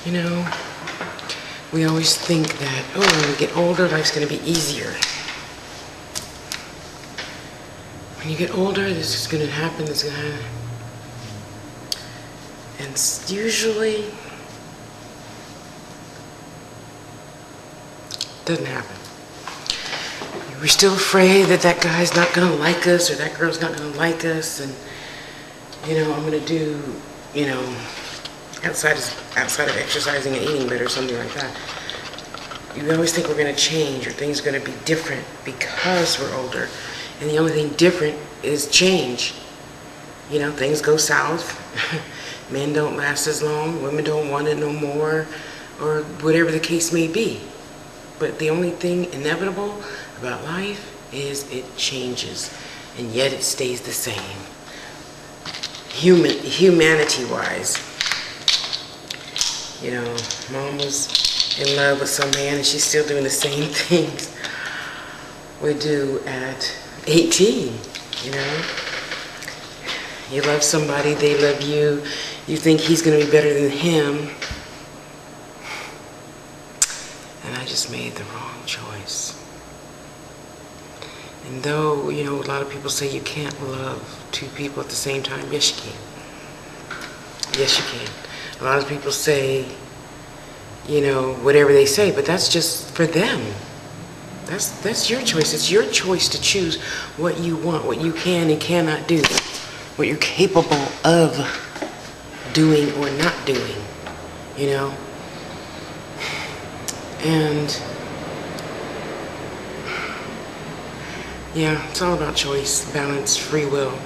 You know, we always think that, oh, when we get older, life's going to be easier. When you get older, this is going to happen, this is going to happen. And usually, doesn't happen. We're still afraid that that guy's not going to like us or that girl's not going to like us. And, you know, I'm going to do, you know, outside of exercising and eating better or something like that. You always think we're going to change or things are going to be different because we're older. And the only thing different is change. You know, things go south. Men don't last as long. Women don't want it no more. Or whatever the case may be. But the only thing inevitable about life is it changes. And yet it stays the same. Humanity-wise. You know, Mom was in love with some man and she's still doing the same things we do at 18, you know. You love somebody, they love you, you think he's going to be better than him. And I just made the wrong choice. And though, you know, a lot of people say you can't love two people at the same time, yes you can. Yes you can. A lot of people say, you know, whatever they say, but that's just for them. That's your choice. It's your choice to choose what you want, what you can and cannot do, what you're capable of doing or not doing, you know. And yeah, it's all about choice, balance, free will.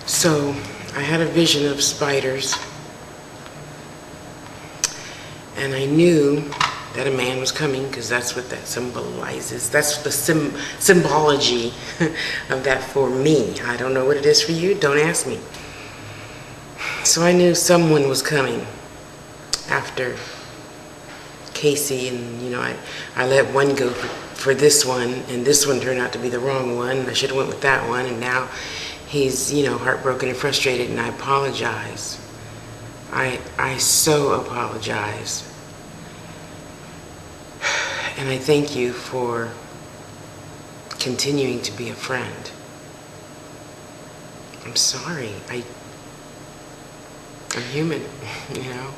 So I had a vision of spiders, and I knew that a man was coming because that's what that symbolizes. That's the symbology of that for me. I don't know what it is for you. Don't ask me. So I knew someone was coming after Casey, and you know, I let one go for this one, and this one turned out to be the wrong one. I should have went with that one, and now he's, you know, heartbroken and frustrated, and I apologize. I so apologize. And I thank you for continuing to be a friend. I'm sorry. I'm human, you know.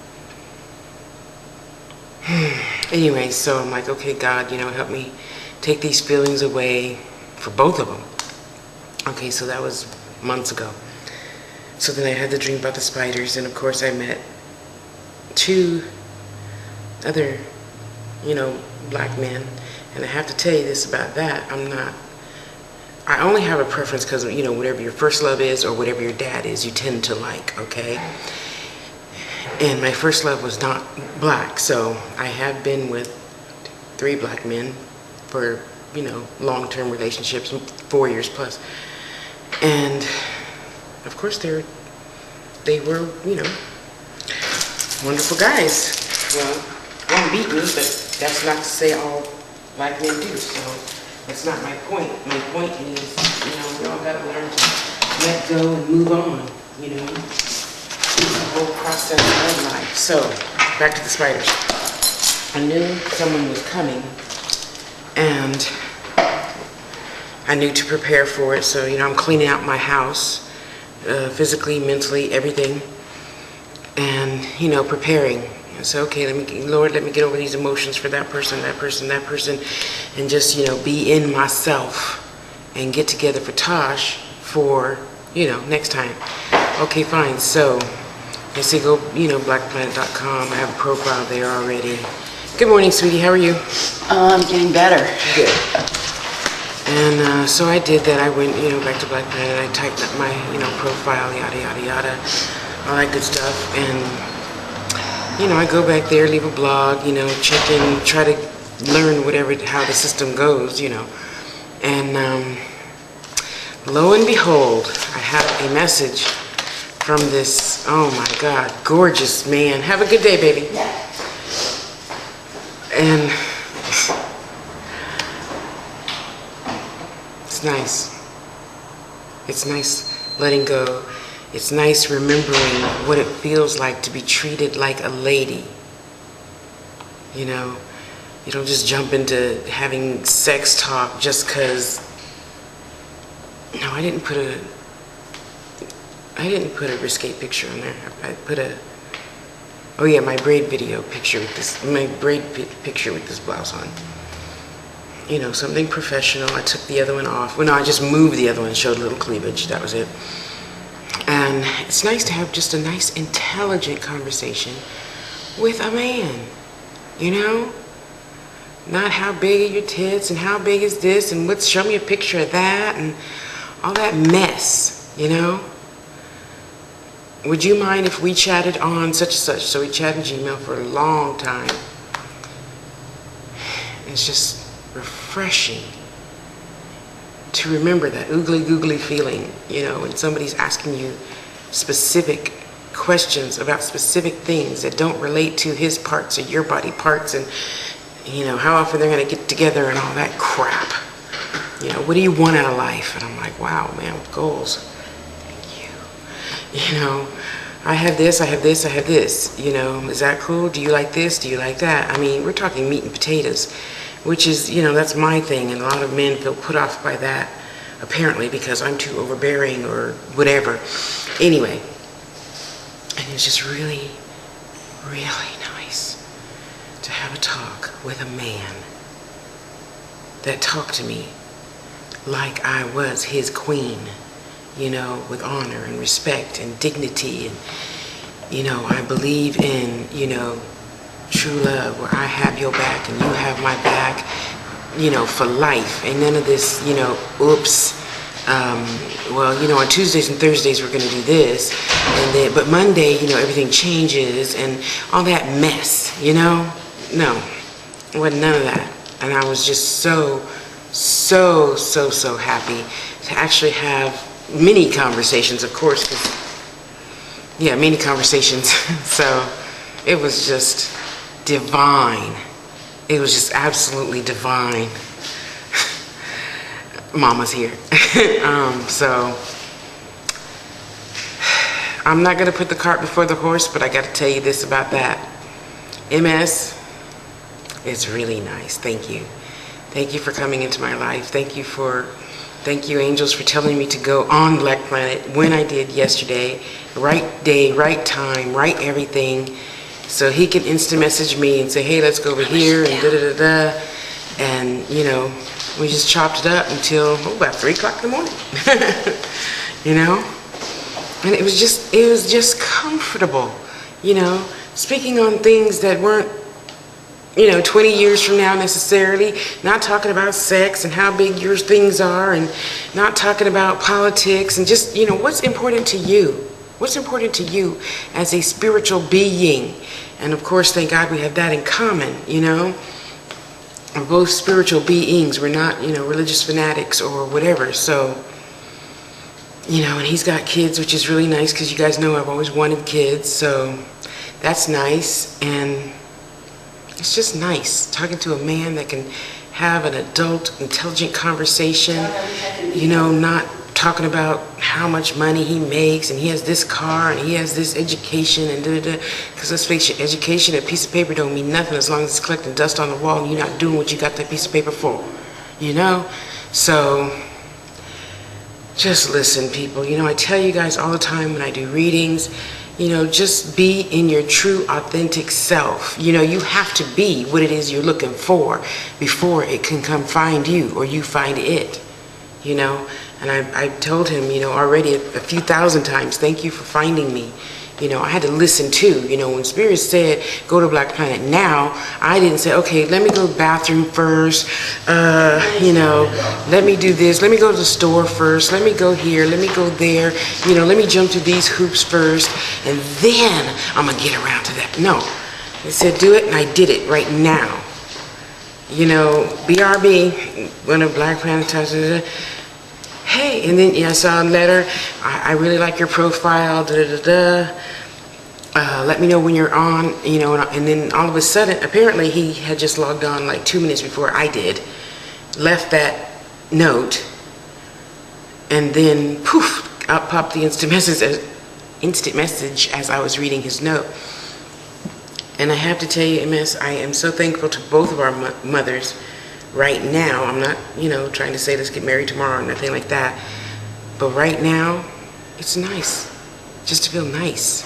Anyway, so I'm like, okay, God, you know, help me take these feelings away for both of them. Okay, so that was months ago. So then I had the dream about the spiders, and of course I met two other, you know, black men. And I have to tell you this about that. I only have a preference because, you know, whatever your first love is or whatever your dad is, you tend to like, okay? And my first love was not black, so I have been with 3 black men for, you know, long-term relationships, 4 years plus. And of course they were, you know, wonderful guys. Well, one beat me, but that's not to say all black men do, so that's not my point. My point is, you know, we all gotta learn to let go and move on, you know. It's the whole process of life. So, back to the spiders. I knew someone was coming, and I knew to prepare for it. So, you know, I'm cleaning out my house, physically, mentally, everything, and, you know, preparing. And so, okay, Lord, let me get over these emotions for that person, and just, you know, be in myself and get together for Tosh for, you know, next time. Okay, fine. So I say go, you know, blackplanet.com. I have a profile there already. Good morning, sweetie. How are you? I'm getting better. Good. And so I did that. I went, you know, back to Black Planet. I typed up my, you know, profile, yada, yada, yada, all that good stuff. And you know, I go back there, leave a blog, you know, check in, try to learn how the system goes, you know. And lo and behold, I have a message from this, oh my God, gorgeous man. Have a good day, baby. Yeah. And it's nice. It's nice letting go It's nice remembering what it feels like to be treated like a lady. You know, you don't just jump into having sex talk just because. No, I didn't put a risque picture on there. I put oh yeah, my braid video picture with this, picture with this blouse on. You know, something professional. I took the other one off. Well, no, I just moved the other one, showed a little cleavage. That was it. And it's nice to have just a nice, intelligent conversation with a man, you know? Not how big are your tits and how big is this and show me a picture of that and all that mess, you know? Would you mind if we chatted on such and such? So we chatted Gmail for a long time. It's just refreshing to remember that oogly googly feeling, you know, when somebody's asking you specific questions about specific things that don't relate to his parts or your body parts, and you know how often they're going to get together and all that crap. You know, what do you want out of life? And I'm like, wow, man, with goals. Thank you. You know, I have this, I have this, I have this. You know, is that cool? Do you like this? Do you like that? I mean, we're talking meat and potatoes, which is, you know, that's my thing. And a lot of men feel put off by that, apparently, because I'm too overbearing or whatever. Anyway, and it's just really, really nice to have a talk with a man that talked to me like I was his queen, you know, with honor and respect and dignity. And, you know, I believe in, you know, true love, where I have your back and you have my back, you know, for life. And none of this, you know, oops, well, you know, on Tuesdays and Thursdays we're going to do this, and then, but Monday, you know, everything changes and all that mess, you know? No, it wasn't none of that. And I was just so happy to actually have many conversations, of course, 'cause, yeah, many conversations. So it was just divine. It was just absolutely divine. Mama's here. So I'm not going to put the cart before the horse, but I got to tell you this about that. MS, it's really nice. Thank you. Thank you for coming into my life. Thank you, angels, for telling me to go on Black Planet when I did yesterday. Right day, right time, right everything. So he can instant message me and say, hey, let's go over here and da-da-da-da. And, you know, we just chopped it up until about 3 o'clock in the morning. You know? And it was just comfortable, you know, speaking on things that weren't, you know, 20 years from now necessarily, not talking about sex and how big your things are, and not talking about politics, and just, you know, what's important to you? What's important to you as a spiritual being? And of course, thank God we have that in common, you know? We're both spiritual beings. We're not, you know, religious fanatics or whatever. So, you know, and he's got kids, which is really nice, because you guys know I've always wanted kids. So that's nice. And it's just nice talking to a man that can have an adult, intelligent conversation, you know, not talking about how much money he makes and he has this car and he has this education and da-da-da. Because let's face it, education, a piece of paper don't mean nothing as long as it's collecting dust on the wall and you're not doing what you got that piece of paper for, you know? So just listen, people. You know, I tell you guys all the time when I do readings, you know, just be in your true, authentic self. You know, you have to be what it is you're looking for before it can come find you or you find it, you know? And I told him, you know, already a few thousand times, thank you for finding me. You know, I had to listen too. You know, when Spirit said, go to Black Planet now, I didn't say, okay, let me go to the bathroom first. You know, let me do this. Let me go to the store first. Let me go here. Let me go there. You know, let me jump to these hoops first. And then I'm going to get around to that. No. They said, do it, and I did it right now. You know, BRB, one of Black Planet, hey, and then I saw a letter, I really like your profile, let me know when you're on, you know, and then all of a sudden, apparently he had just logged on like 2 minutes before I did, left that note, and then poof, out popped the instant message instant message as I was reading his note. And I have to tell you, MS, I am so thankful to both of our mothers right now. I'm not, trying to say let's get married tomorrow or nothing like that. But right now, it's nice just to feel nice.